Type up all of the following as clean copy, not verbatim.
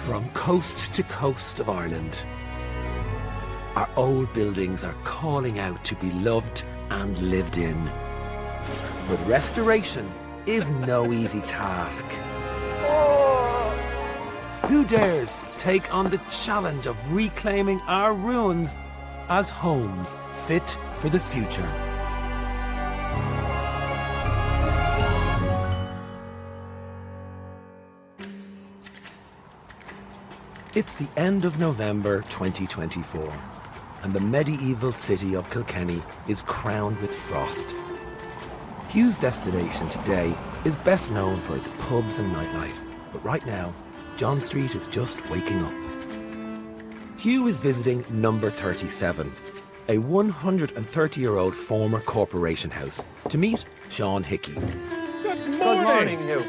From coast to coast of Ireland, our old buildings are calling out to be loved and lived in. But restoration is no easy task. Who dares take on the challenge of reclaiming our ruins as homes fit for the future? It's the end of November 2024, and the medieval city of Kilkenny is crowned with frost. Hugh's destination today is best known for its pubs and nightlife, but right now, John Street is just waking up. Hugh is visiting number 37, a 130-year-old former corporation house, to meet Sean Hickey. Good morning, Hugh.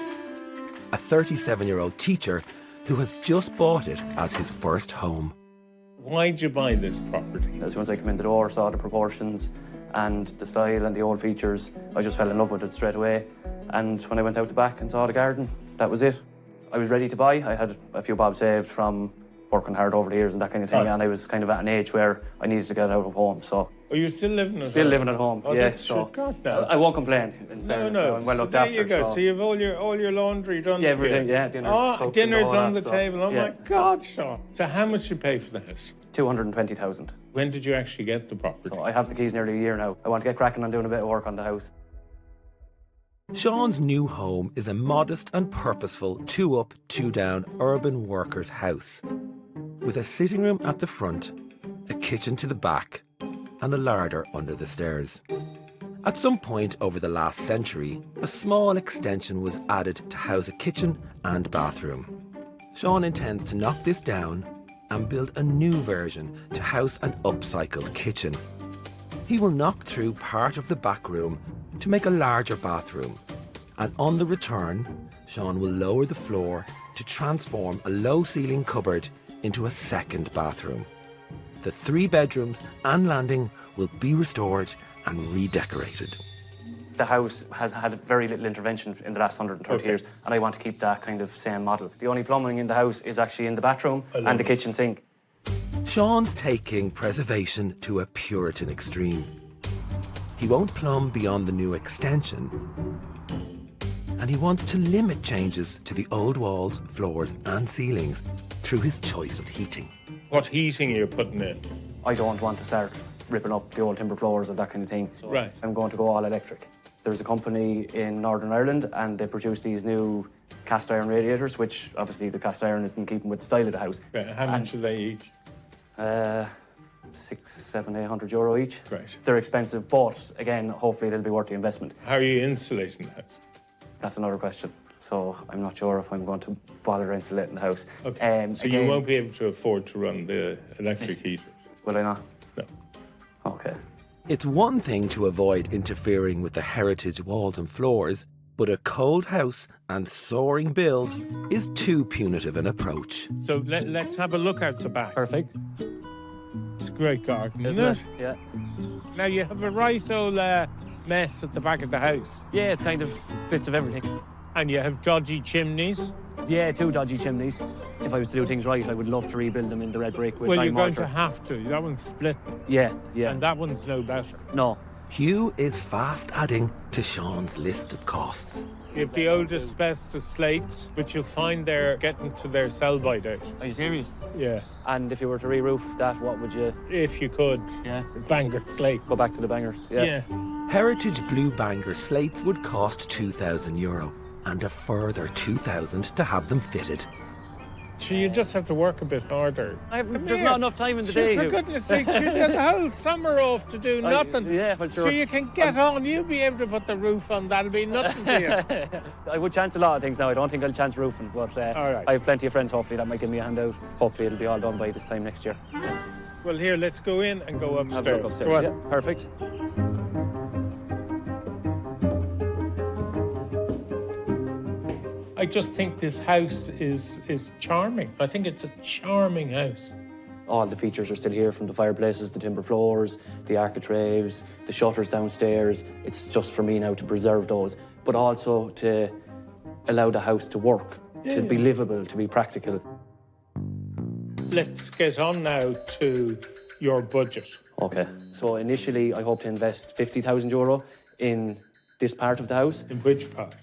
A 37-year-old teacher who has just bought it as his first home. Why'd you buy this property? As soon as I came in the door, saw the proportions and the style and the old features, I just fell in love with it straight away. And when I went out the back and saw the garden, that was it. I was ready to buy. I had a few bob saved from working hard over the years and that kind of thing, and I was kind of at an age where I needed to get out of home, so... Oh, you're still living at home? Still living at home, oh, yeah. That's so good now. I won't complain, in fairness. No. I'm well so looked there after, you go. so... So you've all your laundry done? Yeah, everything, yeah. Dinner's cooked dinner's and all on that, the so, table. Oh, yeah. my God, Sean. So how much did you pay for the house? 220,000. When did you actually get the property? So I have the keys nearly a year now. I want to get cracking on doing a bit of work on the house. Sean's new home is a modest and purposeful 2-up, 2-down urban worker's house, with a sitting room at the front, a kitchen to the back, and a larder under the stairs. At some point over the last century, a small extension was added to house a kitchen and bathroom. Sean intends to knock this down and build a new version to house an upcycled kitchen. He will knock through part of the back room to make a larger bathroom, and on the return, Sean will lower the floor to transform a low-ceiling cupboard into a second bathroom. The 3 bedrooms and landing will be restored and redecorated. The house has had very little intervention in the last 130 years, and I want to keep that kind of same model. The only plumbing in the house is actually in the bathroom and the kitchen sink. Sean's taking preservation to a Puritan extreme. He won't plumb beyond the new extension, and he wants to limit changes to the old walls, floors and ceilings through his choice of heating. What heating are you putting in? I don't want to start ripping up the old timber floors and that kind of thing. So right. I'm going to go all electric. There's a company in Northern Ireland and they produce these new cast iron radiators, which obviously the cast iron is in keeping with the style of the house. Right. How much are they each? 600, 700, 800 euro each. Right. They're expensive, but again, hopefully they'll be worth the investment. How are you insulating the house? That's another question. So I'm not sure if I'm going to bother insulating the house. Okay. So again, you won't be able to afford to run the electric heaters? Will I not? No. Okay. It's one thing to avoid interfering with the heritage walls and floors, but a cold house and soaring bills is too punitive an approach. So let's have a look out the back. Perfect. It's a great garden, isn't Isn't it? it? Yeah. Now you have a right old mess at the back of the house. Yeah, it's kind of bits of everything. And you have dodgy chimneys. Yeah, 2 dodgy chimneys. If I was to do things right, I would love to rebuild them in the red brick with Well, lime you're going mortar. to have to. That one's split. Yeah. And that one's no better. No. Hugh is fast adding to Sean's list of costs. You have the old asbestos slates, which you'll find they're getting to their sell-by date. Are you serious? Yeah. And if you were to re-roof that, what would you... If you could. Yeah. Bangor slate. Go back to the bangers. Yeah. Heritage Blue Bangor slates would cost €2,000 and a further $2,000 to have them fitted. So you just have to work a bit harder. There's not enough time in the day. For goodness sake, you had the whole summer off to do nothing. Yeah, but sure. So you can get on, you'll be able to put the roof on, that'll be nothing to you. I would chance a lot of things now. I don't think I'll chance roofing, but All right. I have plenty of friends, hopefully, that might give me a hand out. Hopefully it'll be all done by this time next year. Well, here, let's go in and go Have a upstairs. look upstairs. Go on. Yeah, perfect. I just think this house is charming. I think it's a charming house. All the features are still here, from the fireplaces, the timber floors, the architraves, the shutters downstairs. It's just for me now to preserve those, but also to allow the house to work, to be livable, to be practical. Let's get on now to your budget. Okay. So initially, I hope to invest €50,000 in this part of the house. In which part?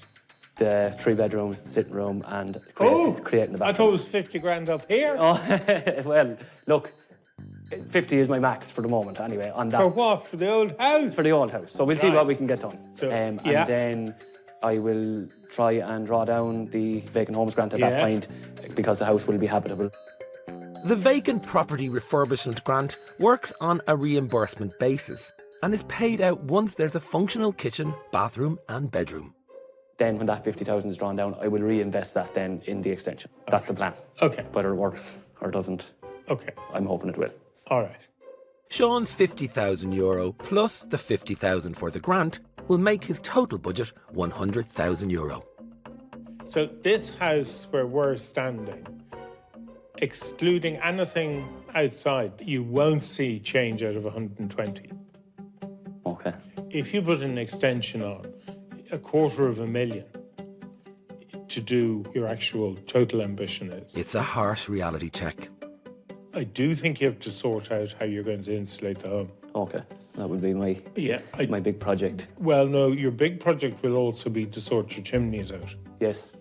The 3 bedrooms, the sitting room, and creating the bathroom. I thought it was 50 grand up here. Oh, well, look, 50 is my max for the moment, anyway, on that. For what? For the old house? For the old house. So we'll see what we can get done. So, And then I will try and draw down the vacant homes grant at that point, because the house will be habitable. The Vacant Property Refurbishment Grant works on a reimbursement basis and is paid out once there's a functional kitchen, bathroom and bedroom. Then when that 50,000 is drawn down, I will reinvest that then in the extension. That's the plan. Okay. Whether it works or doesn't, Okay. I'm hoping it will. All right. Sean's €50,000 plus the 50,000 for the grant will make his total budget €100,000. So this house where we're standing, excluding anything outside, you won't see change out of 120. Okay. If you put an extension on, $250,000 to do your actual total ambition is. It's a harsh reality check. I do think you have to sort out how you're going to insulate the home. Okay. That would be my my big project. Well, no, your big project will also be to sort your chimneys out. Yes.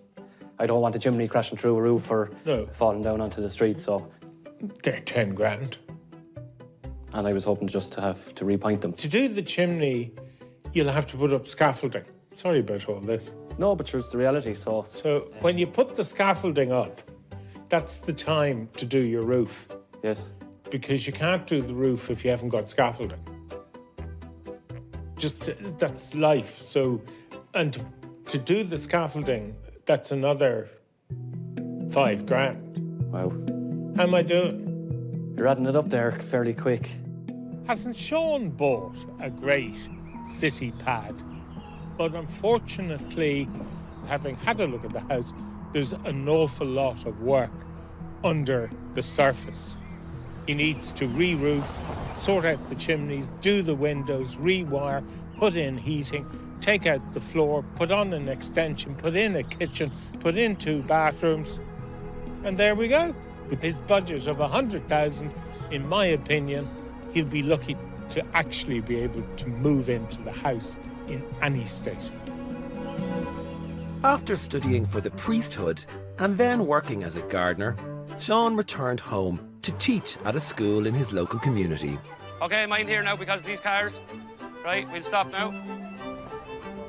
I don't want the chimney crashing through a roof or falling down onto the street, so... They're 10 grand. And I was hoping just to have to repaint them. To do the chimney, you'll have to put up scaffolding. Sorry about all this. No, but it's the reality, so... So when you put the scaffolding up, that's the time to do your roof. Yes. Because you can't do the roof if you haven't got scaffolding. Just, that's life. So, and to do the scaffolding, that's another 5 grand. Wow. How am I doing? You're adding it up there fairly quick. Hasn't Sean bought a great city pad? But unfortunately, having had a look at the house, there's an awful lot of work under the surface. He needs to re-roof, sort out the chimneys, do the windows, rewire, put in heating, take out the floor, put on an extension, put in a kitchen, put in 2 bathrooms, and there we go. With his budget of 100,000, in my opinion, he'll be lucky to actually be able to move into the house in any state. After studying for the priesthood and then working as a gardener, Sean returned home to teach at a school in his local community. Okay, mind here now because of these cars. Right, we'll stop now.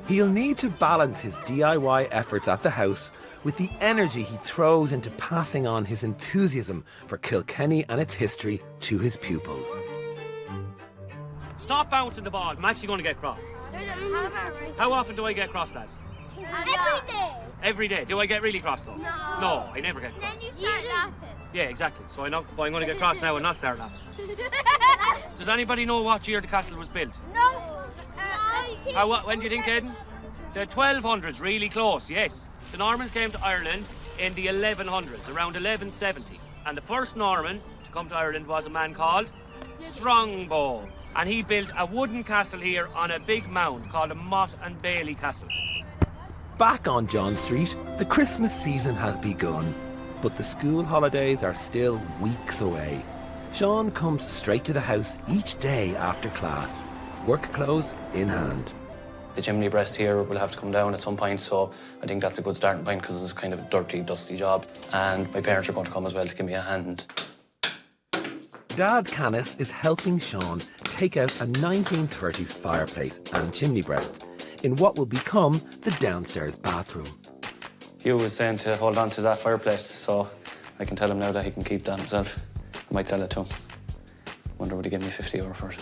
He'll need to balance his DIY efforts at the house with the energy he throws into passing on his enthusiasm for Kilkenny and its history to his pupils. Stop bouncing the ball. I'm actually going to get cross. How often do I get cross, lads? Every day. Every day. Do I get really cross, though? No. No, I never get cross. Then you start laughing. Yeah, exactly. So I know, but I'm going to get cross now and not start laughing. Does anybody know what year the castle was built? No. When do you think, Aidan? The 1200s, really close, yes. The Normans came to Ireland in the 1100s, around 1170. And the first Norman to come to Ireland was a man called Strongbow. And he built a wooden castle here on a big mound called a Mott and Bailey Castle. Back on John Street, the Christmas season has begun, but the school holidays are still weeks away. Sean comes straight to the house each day after class, work clothes in hand. The chimney breast here will have to come down at some point, so I think that's a good starting point because it's kind of a dirty, dusty job. And my parents are going to come as well to give me a hand. Dad Canis is helping Sean take out a 1930s fireplace and chimney breast in what will become the downstairs bathroom. Hugh was saying to hold on to that fireplace, so I can tell him now that he can keep that himself. I might sell it to him. Wonder would he give me €50 for it.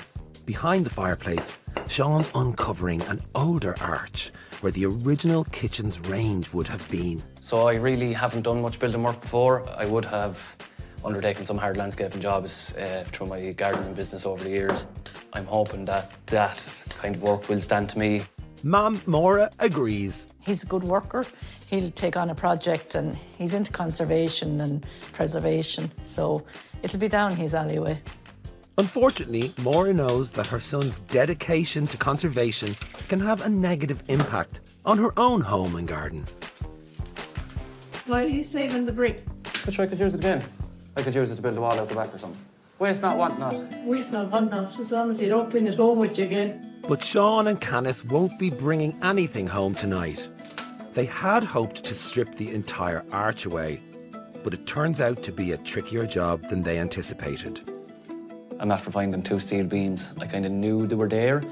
Behind the fireplace, Sean's uncovering an older arch where the original kitchen's range would have been. So I really haven't done much building work before. I would have undertaken some hard landscaping jobs through my gardening business over the years. I'm hoping that that kind of work will stand to me. Mam Maura agrees. He's a good worker. He'll take on a project and he's into conservation and preservation, so it'll be down his alleyway. Unfortunately, Maura knows that her son's dedication to conservation can have a negative impact on her own home and garden. Why are you saving the brick? I'm sure I could use it again. I could use it to build a wall out the back or something. Waste not, want not. Waste not, want not, as long as you don't bring it home with you again. But Sean and Canis won't be bringing anything home tonight. They had hoped to strip the entire arch away, but it turns out to be a trickier job than they anticipated. I'm after finding 2 steel beams. I kind of knew they were there,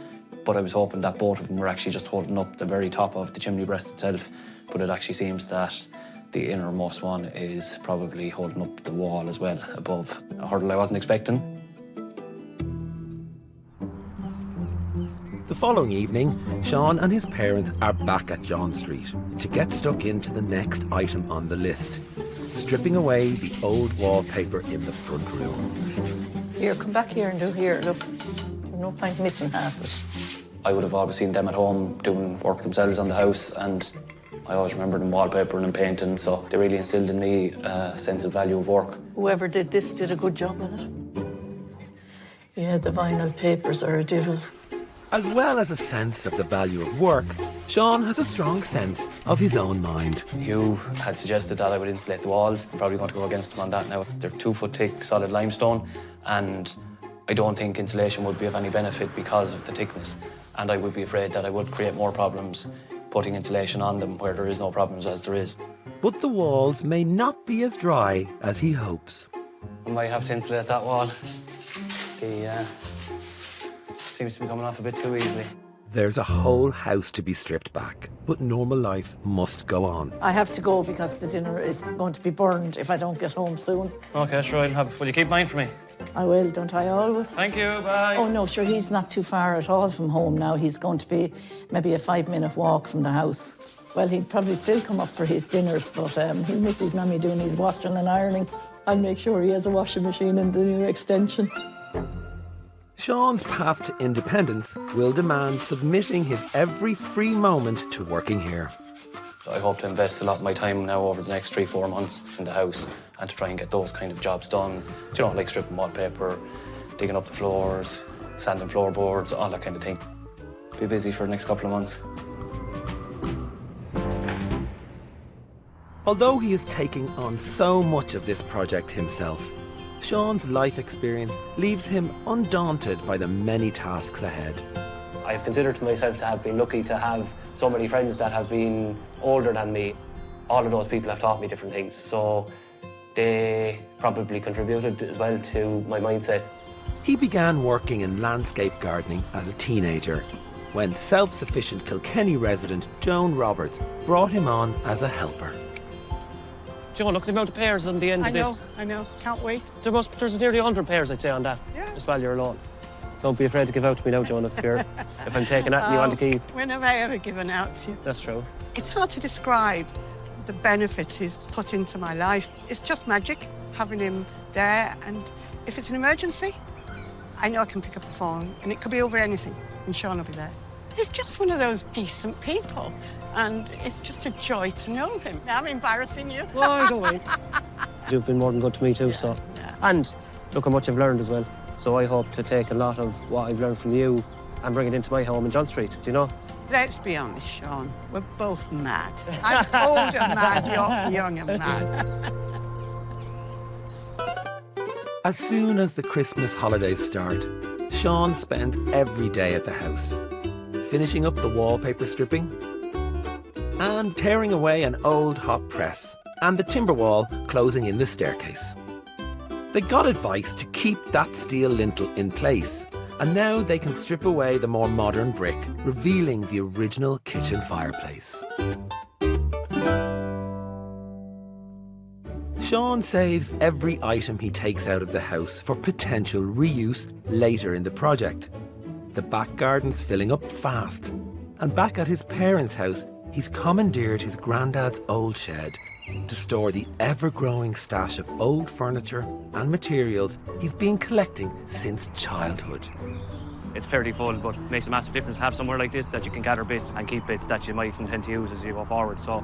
but I was hoping that both of them were actually just holding up the very top of the chimney breast itself. But it actually seems that the innermost one is probably holding up the wall as well, above. A hurdle I wasn't expecting. The following evening, Sean and his parents are back at John Street to get stuck into the next item on the list, stripping away the old wallpaper in the front room. Here, come back here and do here, look. No point missing half it. I would have always seen them at home doing work themselves on the house, and I always remember them wallpapering and painting, so they really instilled in me a sense of value of work. Whoever did this did a good job on it. Yeah, the vinyl papers are a devil. As well as a sense of the value of work, Sean has a strong sense of his own mind. Hugh had suggested that I would insulate the walls. I'm probably going to go against him on that now. They're 2 foot thick solid limestone, and I don't think insulation would be of any benefit because of the thickness. And I would be afraid that I would create more problems putting insulation on them where there is no problems as there is. But the walls may not be as dry as he hopes. I might have to insulate that wall. The seems to be coming off a bit too easily. There's a whole house to be stripped back, but normal life must go on. I have to go because the dinner is going to be burned if I don't get home soon. Okay, sure, will you keep mine for me? I will, don't I always? Thank you, bye. Oh no, sure, he's not too far at all from home now. He's going to be maybe a 5-minute walk from the house. Well, he'd probably still come up for his dinners, but he'll miss his mammy doing his washing and ironing. I'll make sure he has a washing machine in the new extension. Sean's path to independence will demand submitting his every free moment to working here. I hope to invest a lot of my time now over the next 3-4 months in the house and to try and get those kind of jobs done. You know, like stripping wallpaper, digging up the floors, sanding floorboards, all that kind of thing. Be busy for the next couple of months. Although he is taking on so much of this project himself, Sean's life experience leaves him undaunted by the many tasks ahead. I've considered myself to have been lucky to have so many friends that have been older than me. All of those people have taught me different things, so they probably contributed as well to my mindset. He began working in landscape gardening as a teenager when self-sufficient Kilkenny resident Joan Roberts brought him on as a helper. Joe, look at the amount of pears on the end of this. I know. Can't wait. There's nearly 100 pears, I'd say, on that. Yeah. This value alone. Don't be afraid to give out to me now, Joan, if I'm taking that and you want to keep. When have I ever given out to you? That's true. It's hard to describe the benefits he's put into my life. It's just magic, having him there. And if it's an emergency, I know I can pick up the phone, and it could be over anything, and Sean will be there. He's just one of those decent people, and it's just a joy to know him. Now I'm embarrassing you. Well, don't wait. You've been more than good to me too, so. Yeah. And look how much I've learned as well. So I hope to take a lot of what I've learned from you and bring it into my home in John Street, do you know? Let's be honest, Sean. We're both mad. I'm old and mad, you're young and mad. As soon as the Christmas holidays start, Sean spends every day at the house, finishing up the wallpaper stripping and tearing away an old hot press and the timber wall closing in the staircase. They got advice to keep that steel lintel in place, and now they can strip away the more modern brick, revealing the original kitchen fireplace. Sean saves every item he takes out of the house for potential reuse later in the project. The back garden's filling up fast, and back at his parents' house, he's commandeered his granddad's old shed to store the ever-growing stash of old furniture and materials he's been collecting since childhood. It's fairly full, but it makes a massive difference to have somewhere like this that you can gather bits and keep bits that you might intend to use as you go forward. So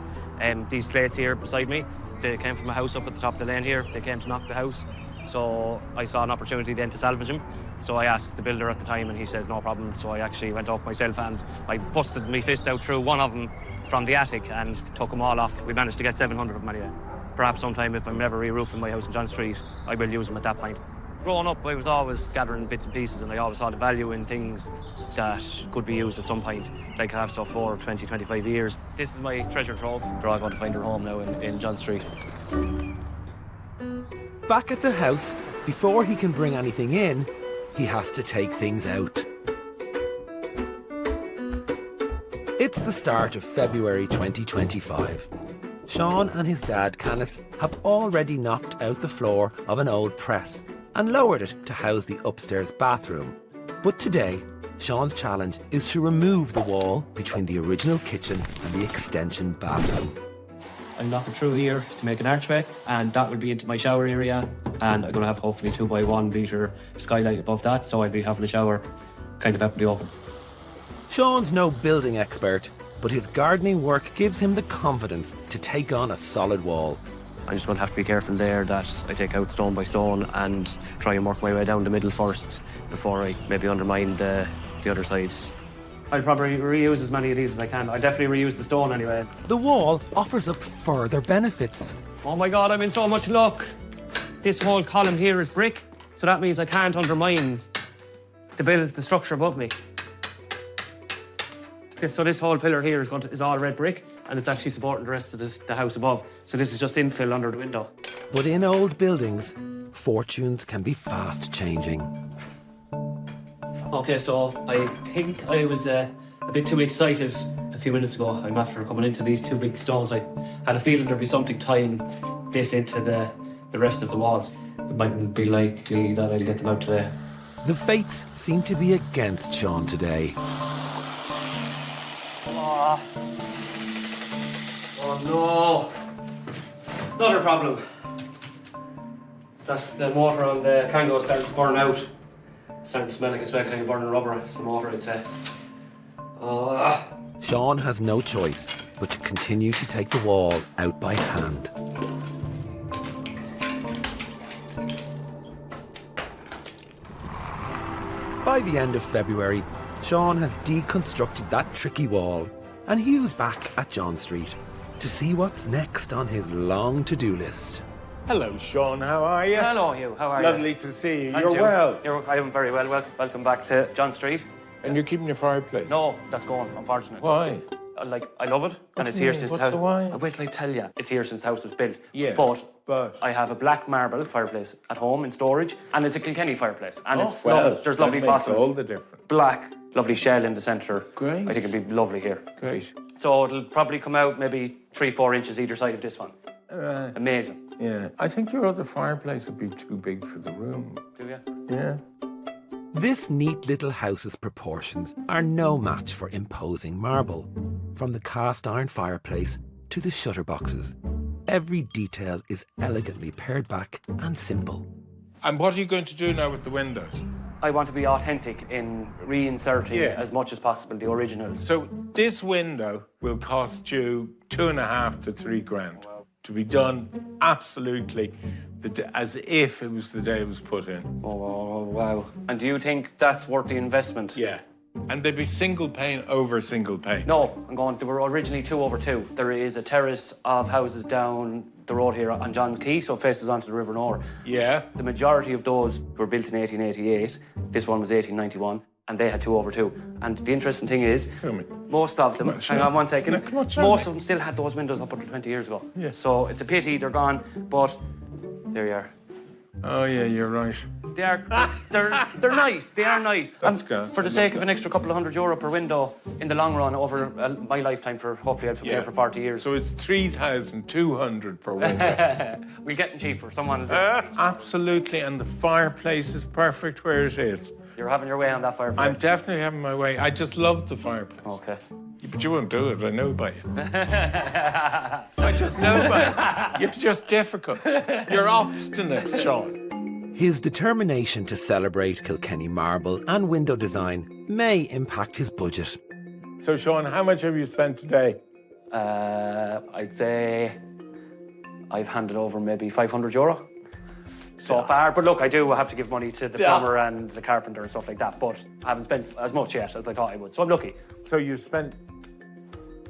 these slates here beside me, they came from a house up at the top of the lane here. They came to knock the house. So I saw an opportunity then to salvage them. So I asked the builder at the time and he said no problem. So I actually went up myself and I busted my fist out through one of them from the attic and took them all off. We managed to get 700 of them anyway. Perhaps sometime if I'm ever re-roofing my house in John Street, I will use them at that point. Growing up, I was always gathering bits and pieces, and I always saw the value in things that could be used at some point. Like I have stuff for 20, 25 years. This is my treasure trove. They're all going to find their home now in John Street. Back at the house, before he can bring anything in, he has to take things out. It's the start of February 2025. Sean and his dad, Canis, have already knocked out the floor of an old press and lowered it to house the upstairs bathroom. But today, Sean's challenge is to remove the wall between the original kitchen and the extension bathroom. I'm knocking through here to make an archway, and that will be into my shower area, and I'm going to have hopefully 2x1 metre skylight above that, so I'll be having a shower kind of out in the open. Sean's no building expert, but his gardening work gives him the confidence to take on a solid wall. I'm just going to have to be careful there that I take out stone by stone and try and work my way down the middle first before I maybe undermine the other sides. I'll probably reuse as many of these as I can. I'll definitely reuse the stone anyway. The wall offers up further benefits. Oh my God, I'm in so much luck. This whole column here is brick, so that means I can't undermine the structure above me. So this whole pillar here is all red brick, and it's actually supporting the rest of the house above. So this is just infill under the window. But in old buildings, fortunes can be fast changing. Okay, so I think I was a bit too excited a few minutes ago. I'm after coming into these two big stones. I had a feeling there'd be something tying this into the rest of the walls. It mightn't be likely that I'll get them out today. The fates seem to be against Sean today. Oh no! Another problem. That's the motor on the Kango starting to burn out. Starting to smell like it's kind of burning rubber. It's the motor, I'd say. Sean has no choice but to continue to take the wall out by hand. By the end of February, Sean has deconstructed that tricky wall, and Hugh's back at John Street to see what's next on his long to-do list. Hello, Sean. How are you? Hello, Hugh. How are you? Lovely to see you. And You're you? well. I am very well. Welcome back to John Street. And you're keeping your fireplace? No, that's gone, unfortunately. Why? I love it, and it's do you here mean? since What's the the house. why? Wait till I tell you. It's here since the house was built. Yeah, But I have a black marble fireplace at home in storage, and it's a Kilkenny fireplace, and it's well, lovely. There's that lovely makes fossils. all the difference. Black, lovely shell in the centre. Great. I think it'd be lovely here. Great. So it'll probably come out maybe 3-4 inches either side of this one. Amazing. Yeah. I think your other fireplace would be too big for the room. Do you? Yeah. This neat little house's proportions are no match for imposing marble. From the cast iron fireplace to the shutter boxes, every detail is elegantly pared back and simple. And what are you going to do now with the windows? I want to be authentic in reinserting as much as possible the originals. So this window will cost you 2.5 to 3 grand to be done absolutely as if it was the day it was put in. Oh, wow. And do you think that's worth the investment? Yeah. And they'd be single pane over single pane. No, they were originally 2/2. There is a terrace of houses down the road here on John's Quay, so it faces onto the River Nore. Yeah. The majority of those were built in 1888. This one was 1891, and they had 2/2. And the interesting thing is, most of them, hang on one second, most of them still had those windows up until 20 years ago. Yeah. So it's a pity they're gone, but there you are. Oh, yeah, you're right. They're nice. They are nice. That's And good. for the sake of an extra couple of €100 per window in the long run over my lifetime, for hopefully I'll pay for 40 years. So it's 3,200 per window. We'll get them cheaper. Someone will do. Absolutely, and the fireplace is perfect where it is. You're having your way on that fireplace. I'm definitely having my way. I just love the fireplace. Okay. But you won't do it, I know by you. I just know by you. You're just difficult. You're obstinate, Sean. His determination to celebrate Kilkenny marble and window design may impact his budget. So, Sean, how much have you spent today? I'd say I've handed over maybe €500 so far. But look, I do have to give money to the plumber and the carpenter and stuff like that. But I haven't spent as much yet as I thought I would. So I'm lucky. So you spent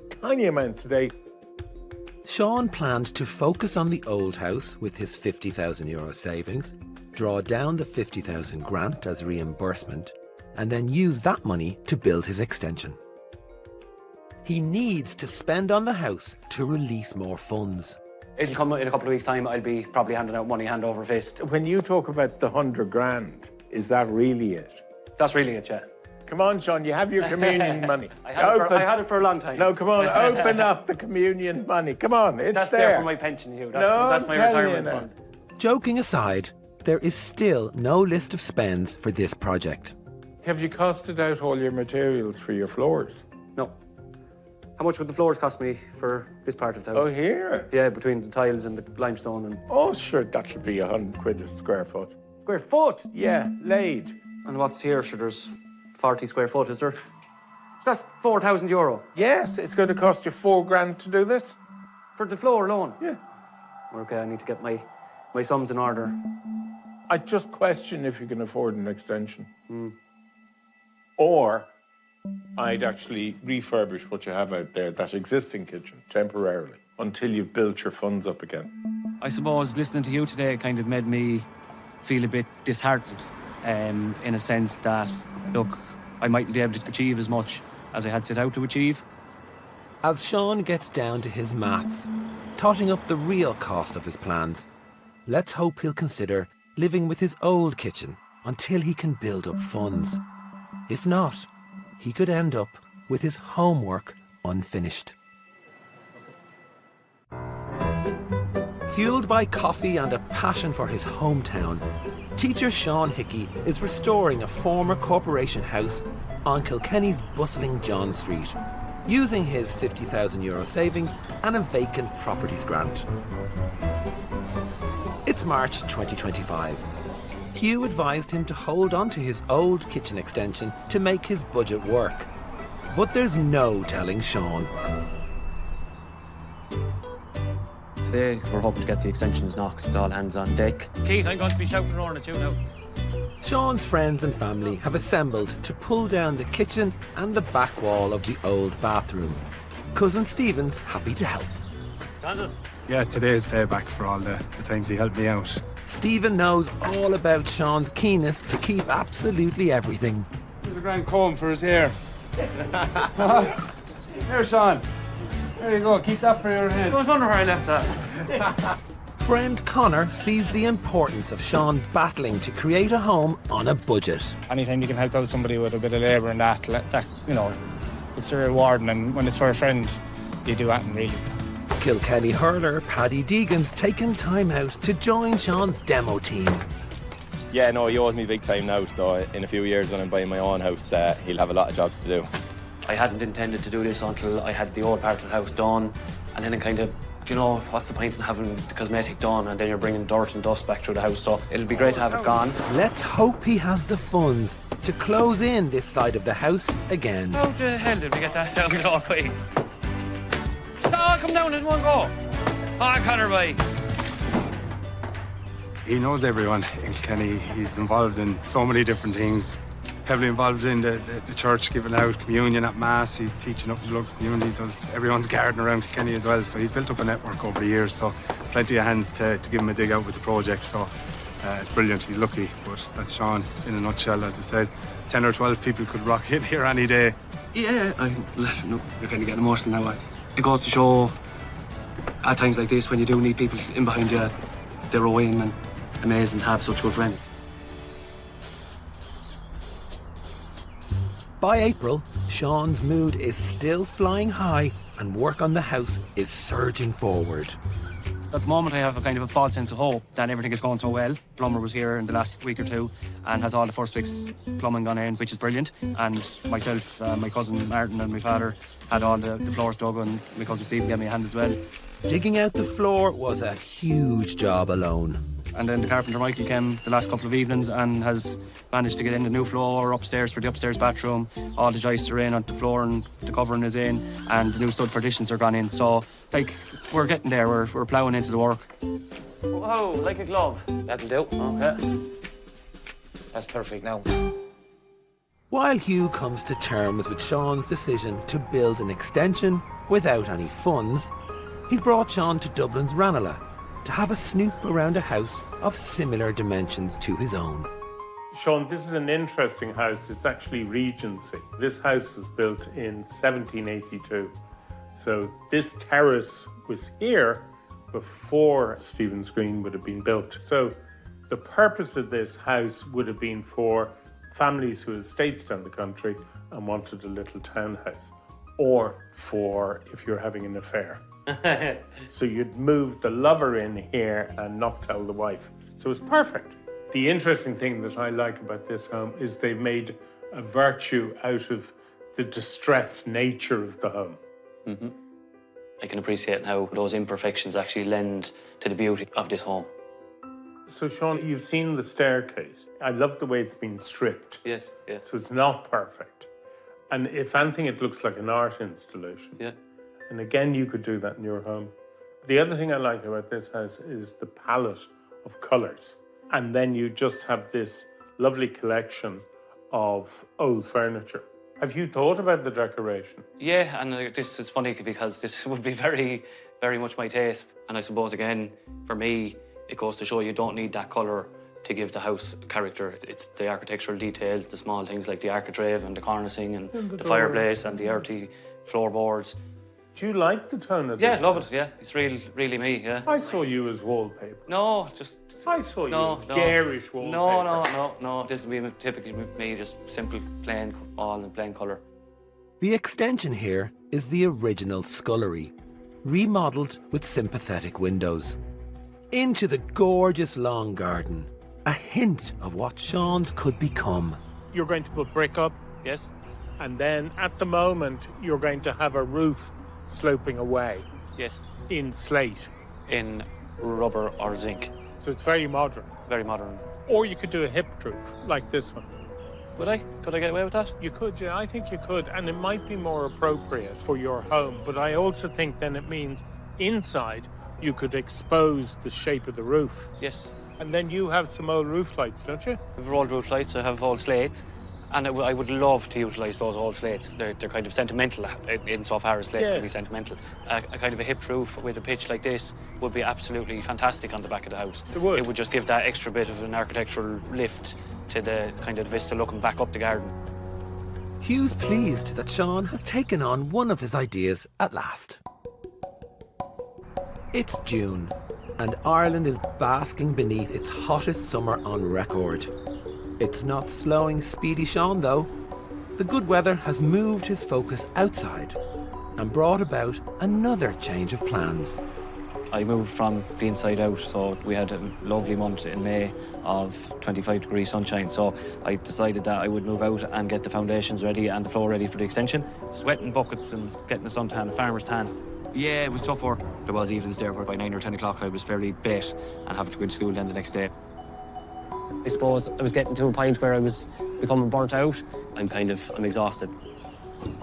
a tiny amount today. Sean planned to focus on the old house with his €50,000 savings, draw down the 50,000 grant as reimbursement, and then use that money to build his extension. He needs to spend on the house to release more funds. It'll come in a couple of weeks' time. I'll be probably handing out money hand over fist. When you talk about the 100 grand, is that really it? That's really it, yeah. Come on, Sean, you have your communion money. I had it for a long time. No, come on, open up the communion money. Come on, it's That's there. there for my pension, Hugh. That's my retirement fund. Joking aside, there is still no list of spends for this project. Have you costed out all your materials for your floors? No. How much would the floors cost me for this part of the house? Oh, here? Yeah, between the tiles and the limestone and... Oh, sure, that'll be £100 a square foot. Square foot? Yeah, laid. And what's here? Sure, there's 40 square foot, is there? That's €4,000. Yes, it's going to cost you 4 grand to do this? For the floor alone? Yeah. Okay, I need to get my sums in order. I just question if you can afford an extension. Or I'd actually refurbish what you have out there, that existing kitchen, temporarily, until you've built your funds up again. I suppose listening to you today kind of made me feel a bit disheartened, in a sense that, look, I mightn't be able to achieve as much as I had set out to achieve. As Sean gets down to his maths, totting up the real cost of his plans, let's hope he'll consider living with his old kitchen until he can build up funds. If not, he could end up with his homework unfinished. Fueled by coffee and a passion for his hometown, teacher Sean Hickey is restoring a former corporation house on Kilkenny's bustling John Street, using his €50,000 savings and a vacant properties grant. It's March 2025. Hugh advised him to hold on to his old kitchen extension to make his budget work. But there's no telling Sean. Today, we're hoping to get the extensions knocked. It's all hands on deck. Keith, I'm going to be shouting around at you now. Sean's friends and family have assembled to pull down the kitchen and the back wall of the old bathroom. Cousin Stephen's happy to help. Standard. Yeah, today is payback for all the times he helped me out. Stephen knows all about Sean's keenness to keep absolutely everything. There's a grand comb for his hair. There, Sean. There you go, keep that for your head. I was wondering where I left that. Friend Connor sees the importance of Sean battling to create a home on a budget. Anytime you can help out somebody with a bit of labour and that, you know, it's very rewarding, and when it's for a friend, you do that, really. Kilkenny hurler Paddy Deegan's taken time out to join Sean's demo team. Yeah, no, he owes me big time now, so in a few years when I'm buying my own house, he'll have a lot of jobs to do. I hadn't intended to do this until I had the old part of the house done, and then it kind of, do you know, what's the point in having the cosmetic done and then you're bringing dirt and dust back through the house, so it'll be great to have it gone. Let's hope he has the funds to close in this side of the house again. How the hell did we get that down so quick? Just all come down in one go. Ah, Connor, bye. He knows everyone in Kilkenny. He's involved in so many different things. Heavily involved in the church, giving out communion at Mass. He's teaching up the local community, does everyone's garden around Kilkenny as well. So he's built up a network over the years, so plenty of hands to give him a dig out with the project. So it's brilliant, he's lucky. But that's Sean in a nutshell, as I said. 10 or 12 people could rock in here any day. Yeah, no, you're kind of getting emotional now. It goes to show, at times like this, when you do need people in behind you, they're in and amazing to have such good friends. By April, Sean's mood is still flying high and work on the house is surging forward. At the moment, I have a kind of a false sense of hope that everything is going so well. Plumber was here in the last week or two and has all the first fix plumbing gone in, which is brilliant. And myself, my cousin Martin and my father had all the floors dug, and my cousin Stephen gave me a hand as well. Digging out the floor was a huge job alone. And then the carpenter Michael came the last couple of evenings and has managed to get in the new floor upstairs for the upstairs bathroom. All the joists are in on the floor and the covering is in, and the new stud partitions are gone in. So, like, we're getting there. We're ploughing into the work. Whoa, like a glove. That'll do. Okay. That's perfect now. While Hugh comes to terms with Sean's decision to build an extension without any funds, He's brought Sean to Dublin's Ranelagh to have a snoop around a house of similar dimensions to his own. Sean, this is an interesting house. It's actually Regency. This house was built in 1782. So this terrace was here before Stephen's Green would have been built. So the purpose of this house would have been for families who had estates down the country and wanted a little townhouse, or for if you're having an affair. So you'd move the lover in here and not tell the wife. So it's perfect. The interesting thing that I like about this home is they've made a virtue out of the distressed nature of the home. Mm-hmm. I can appreciate how those imperfections actually lend to the beauty of this home. So Sean, you've seen the staircase. I love the way it's been stripped. Yes, yes. So it's not perfect. And if anything, it looks like an art installation. Yeah. And again, you could do that in your home. The other thing I like about this house is the palette of colours. And then you just have this lovely collection of old furniture. Have you thought about the decoration? Yeah, and this is funny because this would be very, very much my taste. And I suppose, again, for me, it goes to show you don't need that colour to give the house character. It's the architectural details, the small things like the architrave and the cornicing and the fireplace and the earthy floorboards. Do you like the tone of this? Yeah, love it, yeah. It's really me, yeah. I saw you as wallpaper. No, just... I saw you as garish wallpaper. No. This would be typically me, just simple, plain walls and plain colour. The extension here is the original scullery, remodelled with sympathetic windows. Into the gorgeous long garden, a hint of what Sean's could become. You're going to put brick up, Yes? and then at the moment, you're going to have a roof sloping away Yes. in slate. In rubber or zinc. So it's very modern. Very modern. Or you could do a hip roof like this one. Would I? Could I get away with that? You could, yeah, I think you could. And it might be more appropriate for your home. But I also think then it means inside you could expose the shape of the roof. Yes. And then you have some old roof lights, don't you? I have old roof lights, I have old slates. And I would love to utilise those old slates. They're kind of sentimental, insofar as slates can be sentimental. A kind of a hip roof with a pitch like this would be absolutely fantastic on the back of the house. It would. It would just give that extra bit of an architectural lift to the kind of vista looking back up the garden. Hugh's pleased that Sean has taken on one of his ideas at last. It's June, and Ireland is basking beneath its hottest summer on record. It's not slowing Speedy Sean, though. The good weather has moved his focus outside and brought about another change of plans. I moved from the inside out, so we had a lovely month in May of 25-degree sunshine, so I decided that I would move out and get the foundations ready and the floor ready for the extension. Sweating buckets and getting a suntan, farmer's tan. Yeah, it was tough work. There was evenings there where by 9 or 10 o'clock I was fairly bait and having to go into school then the next day. I suppose I was getting to a point where I was becoming burnt out. I'm exhausted.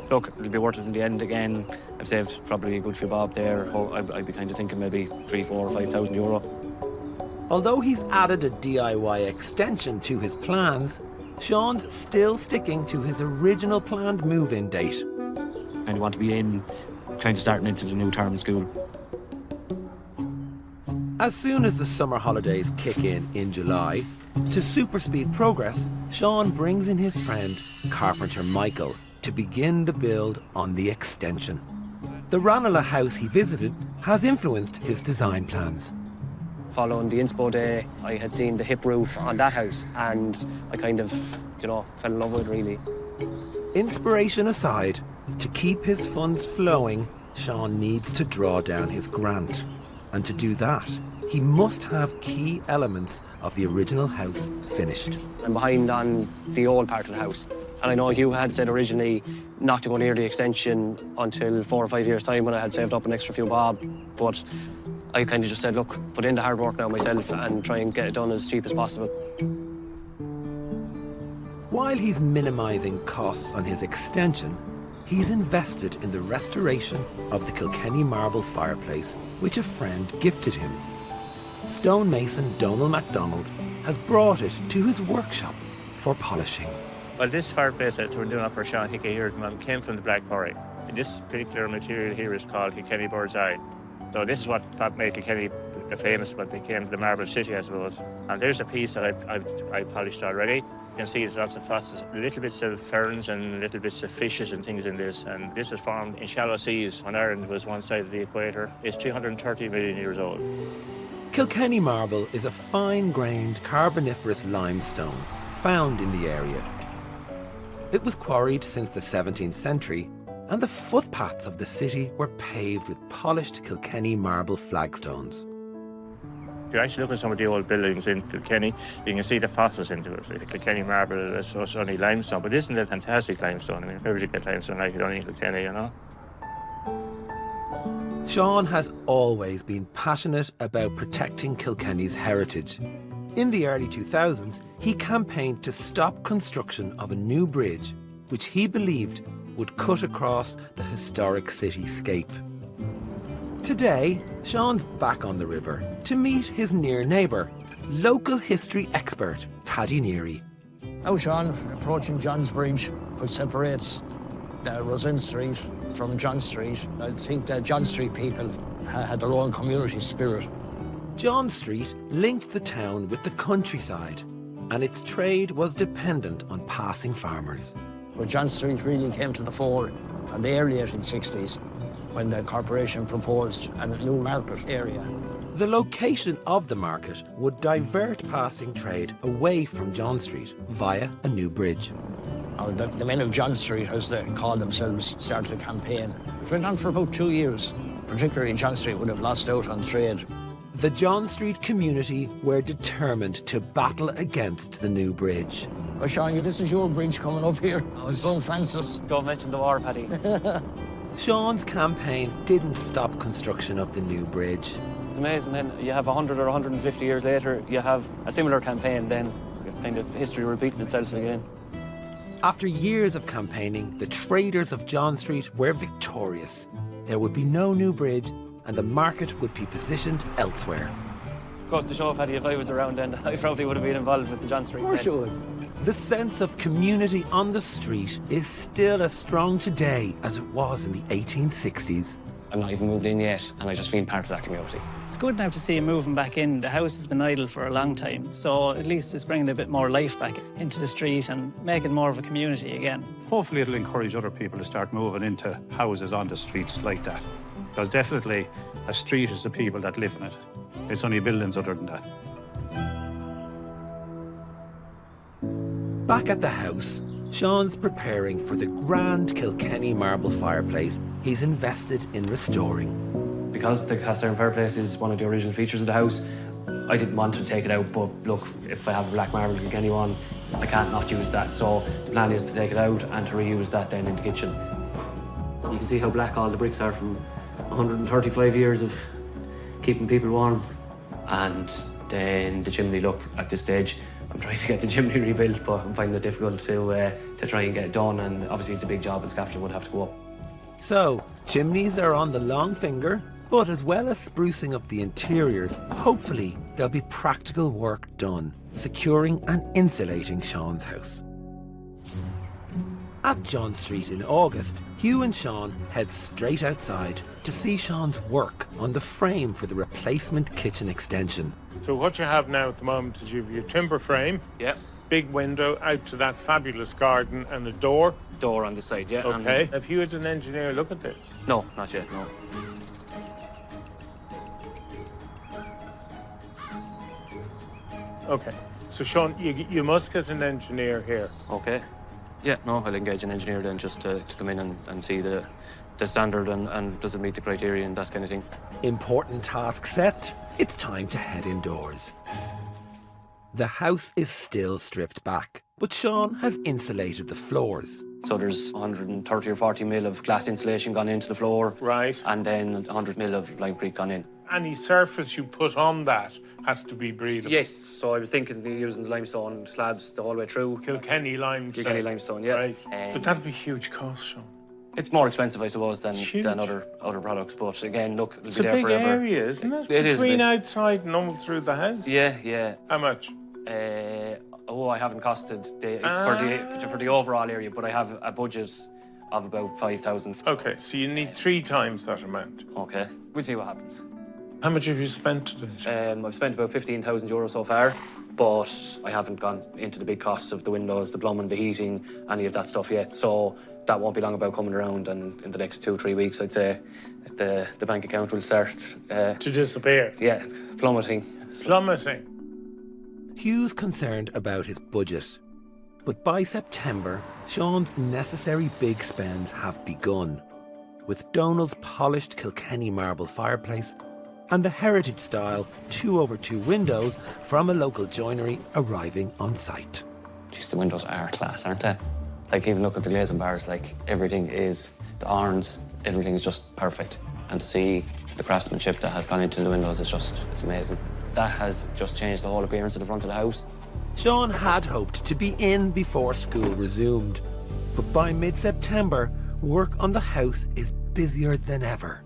Look, it'll be worth it in the end again. I've saved probably a good few bob there. I'd be kind of thinking maybe 3, 4 or 5,000 euro. Although he's added a DIY extension to his plans, Sean's still sticking to his original planned move-in date. I want to be trying to start into the new term in school. As soon as the summer holidays kick in July, to super speed progress, Sean brings in his friend, carpenter Michael, to begin the build on the extension. The Ranelagh house he visited has influenced his design plans. Following the inspo day, I had seen the hip roof on that house and I kind of, fell in love with it, really. Inspiration aside, to keep his funds flowing, Sean needs to draw down his grant. And to do that, he must have key elements of the original house finished. I'm behind on the old part of the house. And I know Hugh had said originally not to go near the extension until 4 or 5 years' time when I had saved up an extra few bob. But I kind of just said, look, put in the hard work now myself and try and get it done as cheap as possible. While he's minimising costs on his extension, he's invested in the restoration of the Kilkenny marble fireplace, which a friend gifted him. Stonemason Donald MacDonald has brought it to his workshop for polishing. Well, this fireplace that we're doing up for Sean Hickey here came from the Black Quarry. This particular material here is called Kilkenny Bird's Eye. So this is what made Kilkenny famous, what became the Marble City, I suppose. And there's a piece that I polished already. You can see there's lots of fossils, little bits of ferns and little bits of fishes and things in this. And this was formed in shallow seas when Ireland was one side of the equator. It's 330 million years old. Kilkenny marble is a fine-grained Carboniferous limestone found in the area. It was quarried since the 17th century, and the footpaths of the city were paved with polished Kilkenny marble flagstones. If you actually look at some of the old buildings in Kilkenny, you can see the fossils into it. The Kilkenny marble is only limestone, but isn't it a fantastic limestone? I mean, where would you get limestone like it only in Kilkenny, you know? Sean has always been passionate about protecting Kilkenny's heritage. In the early 2000s, he campaigned to stop construction of a new bridge, which he believed would cut across the historic cityscape. Today, Sean's back on the river to meet his near neighbour, local history expert Paddy Neary. Now, Sean, approaching John's Bridge, which separates Rosin Street from John Street. I think that John Street people had their own community spirit. John Street linked the town with the countryside, and its trade was dependent on passing farmers. But John Street really came to the fore in the early 1860s when the corporation proposed a new market area. The location of the market would divert passing trade away from John Street via a new bridge. The men of John Street, as they called themselves, started a campaign. It went on for about 2 years. Particularly John Street would have lost out on trade. The John Street community were determined to battle against the new bridge. Well, Sean, this is your bridge coming up here. It's so fancy. Don't mention the war, Paddy. Sean's campaign didn't stop construction of the new bridge. It's amazing. Then you have 100 or 150 years later, you have a similar campaign. Then it's kind of history repeating itself again. After years of campaigning, the traders of John Street were victorious. There would be no new bridge, and the market would be positioned elsewhere. Goes to show, Paddy, if I was around then, I probably would have been involved with the John Street. Of course you would. The sense of community on the street is still as strong today as it was in the 1860s. I'm not even moved in yet, and I just feel part of that community. It's good now to see him moving back in. The house has been idle for a long time, so at least it's bringing a bit more life back into the street and making more of a community again. Hopefully it'll encourage other people to start moving into houses on the streets like that. Because definitely a street is the people that live in it. It's only buildings other than that. Back at the house, Sean's preparing for the grand Kilkenny marble fireplace he's invested in restoring. Because the cast iron fireplace is one of the original features of the house, I didn't want to take it out, but look, if I have a black marble Kilkenny one, I can't not use that. So the plan is to take it out and to reuse that then in the kitchen. You can see how black all the bricks are from 135 years of keeping people warm. And then the chimney, look, at this stage, I'm trying to get the chimney rebuilt, but I'm finding it difficult to try and get it done, and obviously it's a big job and scaffolding would have to go up. So, chimneys are on the long finger, but as well as sprucing up the interiors, hopefully there'll be practical work done, securing and insulating Sean's house. At John Street in August, Hugh and Sean head straight outside to see Sean's work on the frame for the replacement kitchen extension. So what you have now at the moment is you have your timber frame, Yep. big window out to that fabulous garden, and a door. Door on this side, yeah. Okay. And Have you had an engineer look at this? no, not yet, no. Okay. So Sean, you must get an engineer here. Okay. Yeah, no, I'll engage an engineer then just to come in and see the standard and does it meet the criteria and that kind of thing. Important task set, it's time to head indoors. The house is still stripped back, but Sean has insulated the floors. So there's 130 or 40 mil of glass insulation gone into the floor. Right. And then 100 mil of limecrete gone in. Any surface you put on that has to be breathable. Yes, so I was thinking of using the limestone slabs the whole way through. Kilkenny limestone. Kilkenny limestone, yeah. Right. But that'd be huge cost, Sean. It's more expensive, I suppose, than other products. But again, look, it'll It's be a there big forever. area, isn't it? It is Between big. outside and all through the house. Yeah, yeah. How much? I haven't costed for the overall area, but I have a budget of about 5,000. Okay, so you need 3 times that amount. Okay, we'll see what happens. How much have you spent today? I've spent about €15,000 so far, but I haven't gone into the big costs of the windows, the plumbing, the heating, any of that stuff yet. So that won't be long about coming around, and in the next 2-3 weeks, I'd say, the bank account will start... to disappear? Yeah, plummeting. Plummeting? Hugh's concerned about his budget. But by September, Sean's necessary big spends have begun, with Donald's polished Kilkenny marble fireplace and the heritage-style 2/2 windows from a local joinery arriving on site. Just the windows are class, aren't they? Like, even look at the glazing bars, like, everything is, the irons, everything is just perfect. And to see the craftsmanship that has gone into the windows, it's amazing. That has just changed the whole appearance of the front of the house. Sean had hoped to be in before school resumed, but by mid-September, work on the house is busier than ever.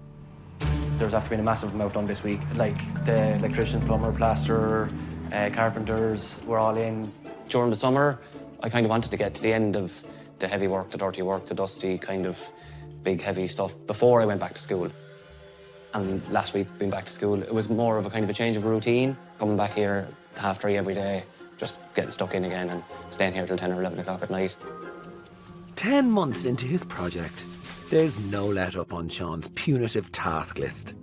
There's after been a massive amount done this week. Like, the electrician, plumber, plasterer, carpenters were all in. During the summer, I kind of wanted to get to the end of the heavy work, the dirty work, the dusty kind of big heavy stuff before I went back to school. And last week, being back to school, it was more of a kind of a change of routine. Coming back here 3:30 every day, just getting stuck in again and staying here till 10 or 11 o'clock at night. 10 months into his project, there's no let-up on Sean's punitive task list.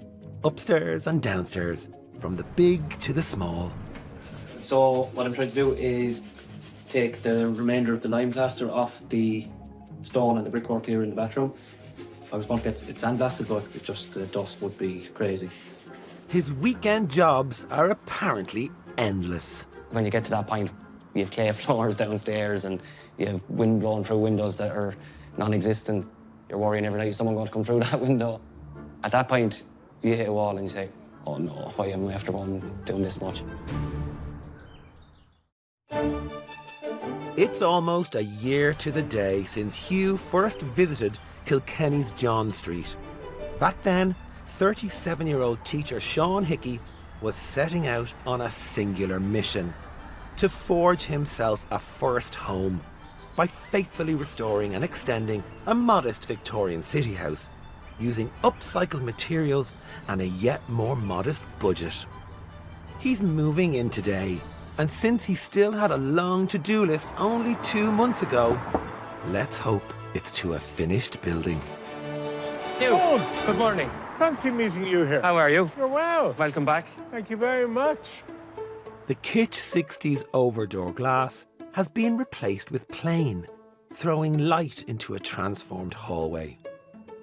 Upstairs and downstairs, from the big to the small. So what I'm trying to do is take the remainder of the lime plaster off the stone and the brickwork here in the bathroom. I was going to get it sandblasted, but the dust would be crazy. His weekend jobs are apparently endless. When you get to that point, you have clay floors downstairs and you have wind blowing through windows that are non-existent. You're worrying every night someone going to come through that window. At that point, you hit a wall and you say, oh no, why am I after doing this much? It's almost a year to the day since Hugh first visited Kilkenny's John Street. Back then, 37-year-old teacher Sean Hickey was setting out on a singular mission: to forge himself a first home by faithfully restoring and extending a modest Victorian city house using upcycled materials and a yet more modest budget. He's moving in today, and since he still had a long to-do list only 2 months ago, let's hope it's to a finished building. Hugh, good morning. Fancy meeting you here. How are you? You're well. Welcome back. Thank you very much. The kitsch 60s overdoor glass has been replaced with plain, throwing light into a transformed hallway.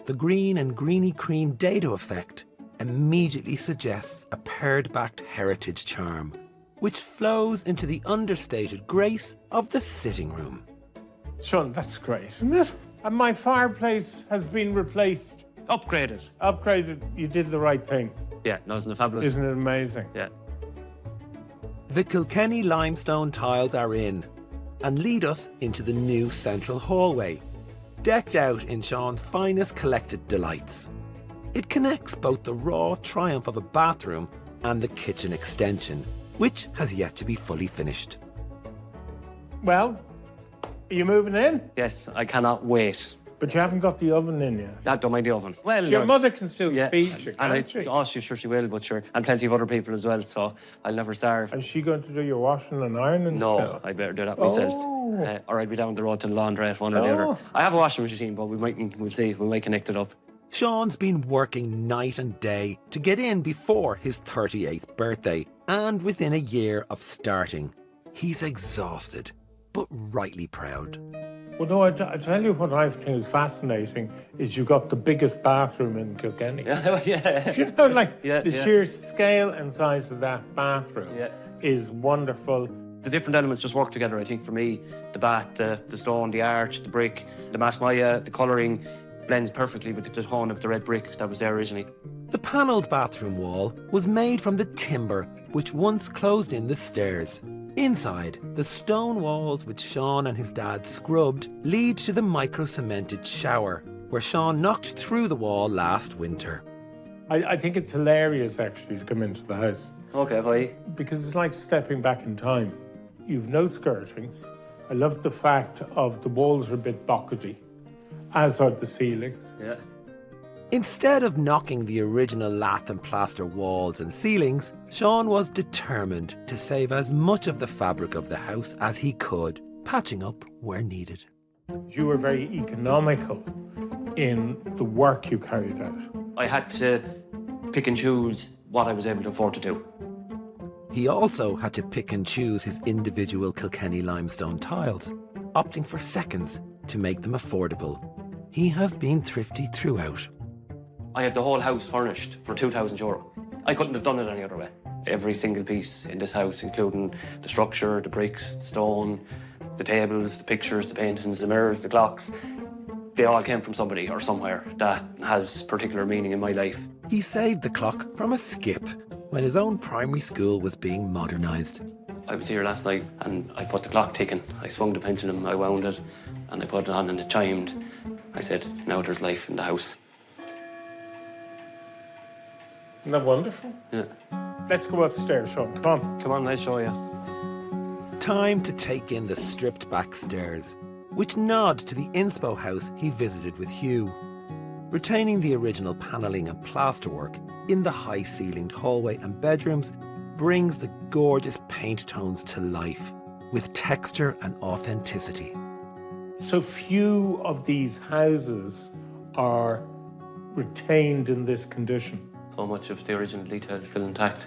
The green and greeny cream dado effect immediately suggests a pared-backed heritage charm, which flows into the understated grace of the sitting room. Sean, that's great, isn't it? And my fireplace has been replaced. Upgraded. Upgraded. You did the right thing. Yeah, no, isn't it fabulous? Isn't it amazing? Yeah. The Kilkenny limestone tiles are in and lead us into the new central hallway, decked out in Sean's finest collected delights. It connects both the raw triumph of a bathroom and the kitchen extension, which has yet to be fully finished. Well, are you moving in? Yes, I cannot wait. But you haven't got the oven in yet. Don't mind the oven. Well, your mother can still feed you, and can't she? Oh, sure she will, but sure. And plenty of other people as well, so I'll never starve. Is she going to do your washing and ironing No, still? I better do that myself. Or I'd be down the road to the laundrette, one or the other. I have a washing machine, but we'll see. We might connect it up. Sean's been working night and day to get in before his 38th birthday, and within a year of starting, he's exhausted, but rightly proud. Well, no, I tell you what I think is fascinating is you've got the biggest bathroom in Kilkenny. Yeah. Do you know, like, the sheer scale and size of that bathroom is wonderful. The different elements just work together, I think, for me. The bath, the stone, the arch, the brick, the masmaya, the colouring blends perfectly with the tone of the red brick that was there originally. The panelled bathroom wall was made from the timber which once closed in the stairs. Inside, the stone walls which Sean and his dad scrubbed lead to the micro-cemented shower, where Sean knocked through the wall last winter. I think it's hilarious, actually, to come into the house. Okay, why? Because it's like stepping back in time. You've no skirtings. I love the fact of the walls are a bit buckety, as are the ceilings. Yeah. Instead of knocking the original lath and plaster walls and ceilings, Sean was determined to save as much of the fabric of the house as he could, patching up where needed. You were very economical in the work you carried out. I had to pick and choose what I was able to afford to do. He also had to pick and choose his individual Kilkenny limestone tiles, opting for seconds to make them affordable. He has been thrifty throughout. I had the whole house furnished for €2,000. I couldn't have done it any other way. Every single piece in this house, including the structure, the bricks, the stone, the tables, the pictures, the paintings, the mirrors, the clocks, they all came from somebody or somewhere that has particular meaning in my life. He saved the clock from a skip when his own primary school was being modernised. I was here last night and I put the clock ticking. I swung the pendulum, I wound it, and I put it on and it chimed. I said, now there's life in the house. Isn't that wonderful? Yeah. Let's go upstairs, Sean. Come on. Come on, I'll show you. Time to take in the stripped back stairs, which nod to the inspo house he visited with Hugh. Retaining the original panelling and plasterwork in the high-ceilinged hallway and bedrooms brings the gorgeous paint tones to life with texture and authenticity. So few of these houses are retained in this condition. So much of the original detail is still intact.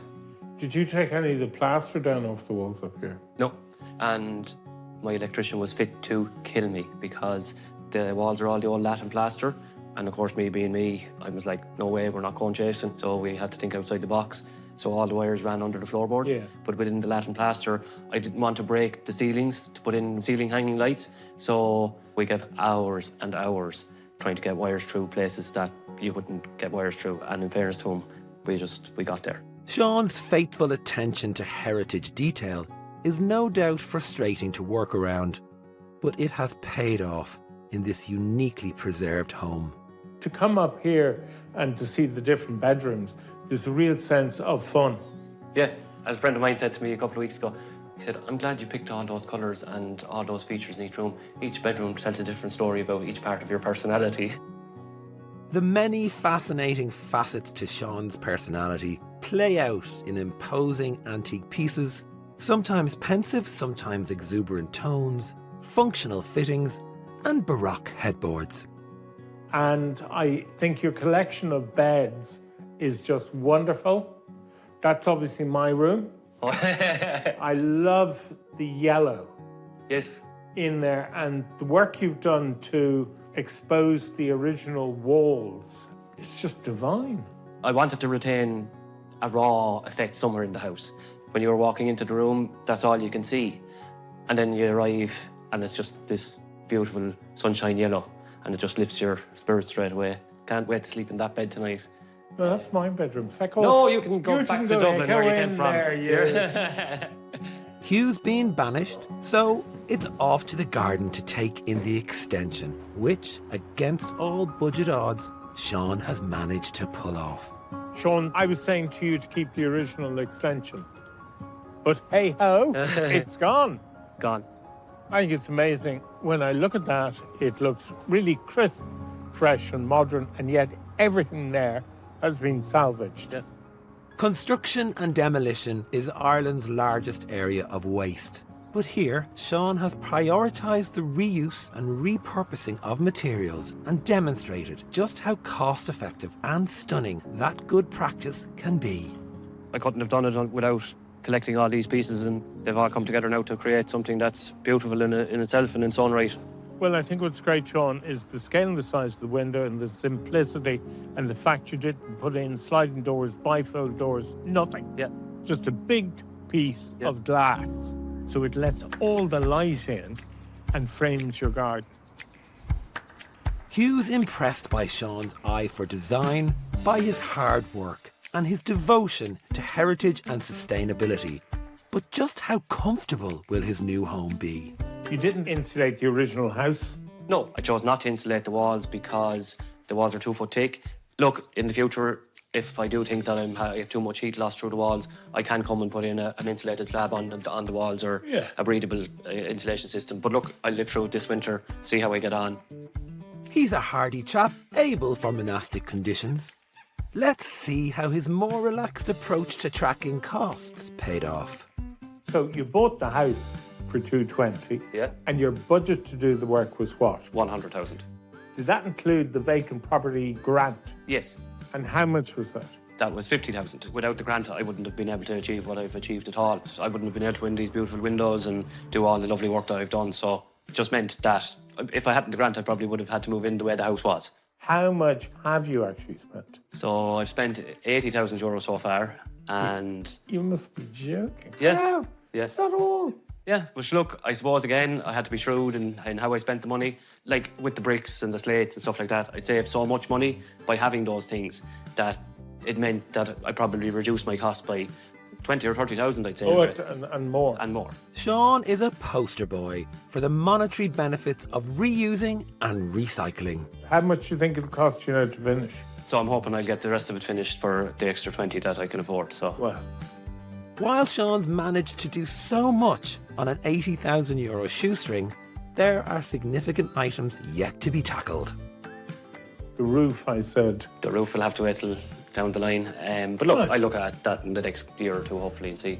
Did you take any of the plaster down off the walls up here? No. And my electrician was fit to kill me because the walls are all the old lath plaster. And of course, me being me, I was like, no way, we're not going chasing. So we had to think outside the box. So all the wires ran under the floorboard. Yeah. But within the lath plaster, I didn't want to break the ceilings to put in ceiling hanging lights. So we gave hours and hours trying to get wires through places that you wouldn't get wires through. And in fairness to him, we got there. Sean's faithful attention to heritage detail is no doubt frustrating to work around, but it has paid off in this uniquely preserved home. To come up here and to see the different bedrooms, there's a real sense of fun. Yeah, as a friend of mine said to me a couple of weeks ago, he said, I'm glad you picked all those colours and all those features in each room. Each bedroom tells a different story about each part of your personality. The many fascinating facets to Sean's personality play out in imposing antique pieces, sometimes pensive, sometimes exuberant tones, functional fittings, and Baroque headboards. And I think your collection of beds is just wonderful. That's obviously my room. I love the yellow. Yes. In there, and the work you've done to expose the original walls, it's just divine. I wanted to retain a raw effect somewhere in the house. When you're walking into the room, that's all you can see. And then you arrive and it's just this beautiful sunshine yellow and it just lifts your spirits straight away. Can't wait to sleep in that bed tonight. No, that's my bedroom. No, you can go back to Dublin where you came from. Hugh's been banished, so it's off to the garden to take in the extension, which, against all budget odds, Sean has managed to pull off. Sean, I was saying to you to keep the original extension. But hey-ho, it's gone. Gone. I think it's amazing. When I look at that, it looks really crisp, fresh and modern, and yet everything there has been salvaged. Yeah. Construction and demolition is Ireland's largest area of waste. But here, Sean has prioritised the reuse and repurposing of materials and demonstrated just how cost-effective and stunning that good practice can be. I couldn't have done it without collecting all these pieces, and they've all come together now to create something that's beautiful in itself and in its own right. Well, I think what's great, Sean, is the scale and the size of the window and the simplicity and the fact you didn't put in sliding doors, bifold doors, nothing. Yeah. Just a big piece of glass. So it lets all the light in and frames your garden. Hugh's impressed by Sean's eye for design, by his hard work and his devotion to heritage and sustainability. But just how comfortable will his new home be? You didn't insulate the original house? No, I chose not to insulate the walls because the walls are 2 foot thick. Look, in the future, if I do think that I have too much heat loss through the walls, I can come and put in an insulated slab on the walls or a breathable insulation system. But look, I'll live through this winter, see how I get on. He's a hardy chap, able for monastic conditions. Let's see how his more relaxed approach to tracking costs paid off. So you bought the house for 220, Yeah. and your budget to do the work was what? 100,000. Did that include the vacant property grant? Yes. And how much was that? That was 50,000. Without the grant, I wouldn't have been able to achieve what I've achieved at all. I wouldn't have been able to win these beautiful windows and do all the lovely work that I've done. So it just meant that if I hadn't the grant, I probably would have had to move in the way the house was. How much have you actually spent? So I've spent 80,000 euros so far, and... You must be joking. Yeah. Yeah. Is that all? Yeah, but look, I suppose, again, I had to be shrewd in how I spent the money. Like, with the bricks and the slates and stuff like that, I'd saved so much money by having those things that it meant that I probably reduced my cost by 20 or 30,000, I'd say. Oh, and more. And more. Sean is a poster boy for the monetary benefits of reusing and recycling. How much do you think it'll cost you now to finish? So I'm hoping I'll get the rest of it finished for the extra 20 that I can afford, so... Well... While Sean's managed to do so much on an €80,000 shoestring, there are significant items yet to be tackled. The roof, I said. The roof will have to wait till down the line. But look, I look at that in the next year or two, hopefully, and see.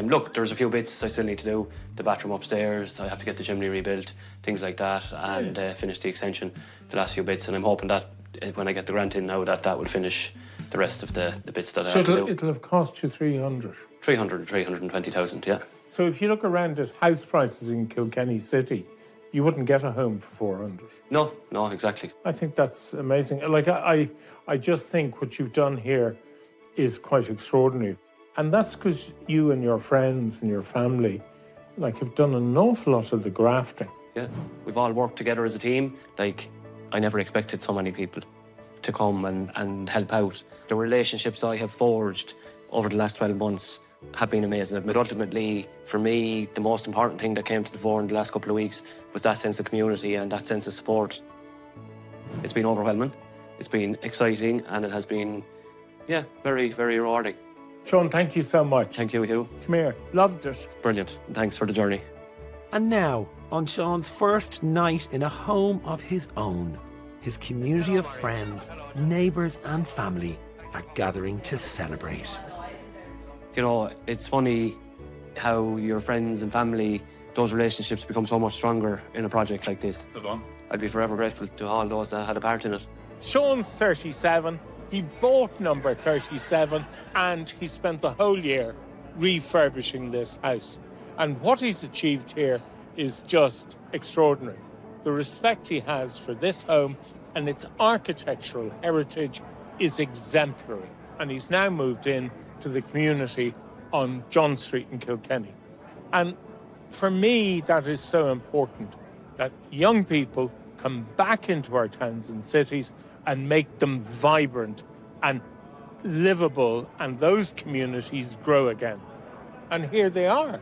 Look, there's a few bits I still need to do. The bathroom upstairs, I have to get the chimney rebuilt, things like that, and finish the extension, the last few bits. And I'm hoping that when I get the grant in now, that will finish the rest of the bits that I have to do. It'll have cost you 300. 320,000, yeah. So if you look around at house prices in Kilkenny City, you wouldn't get a home for 400. No, exactly. I think that's amazing. Like, I just think what you've done here is quite extraordinary. And that's because you and your friends and your family, like, have done an awful lot of the grafting. Yeah, we've all worked together as a team. Like, I never expected so many people to come and help out. The relationships that I have forged over the last 12 months have been amazing. But ultimately, for me, the most important thing that came to the fore in the last couple of weeks was that sense of community and that sense of support. It's been overwhelming, it's been exciting, and it has been, yeah, very, very rewarding. Sean, thank you so much. Thank you, Hugh. Come here. Loved it. Brilliant. Thanks for the journey. And now, on Sean's first night in a home of his own, his community of friends, neighbours and family are gathering to celebrate. You know, it's funny how your friends and family, those relationships become so much stronger in a project like this. Good one. I'd be forever grateful to all those that had a part in it. Sean's 37. He bought number 37 and he spent the whole year refurbishing this house. And what he's achieved here is just extraordinary. The respect he has for this home and its architectural heritage is exemplary. And he's now moved in to the community on John Street in Kilkenny. And for me, that is so important, that young people come back into our towns and cities and make them vibrant and livable, and those communities grow again. And here they are.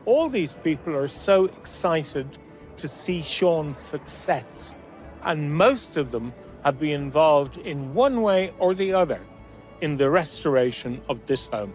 All these people are so excited to see Sean's success, and most of them have been involved in one way or the other in the restoration of this home.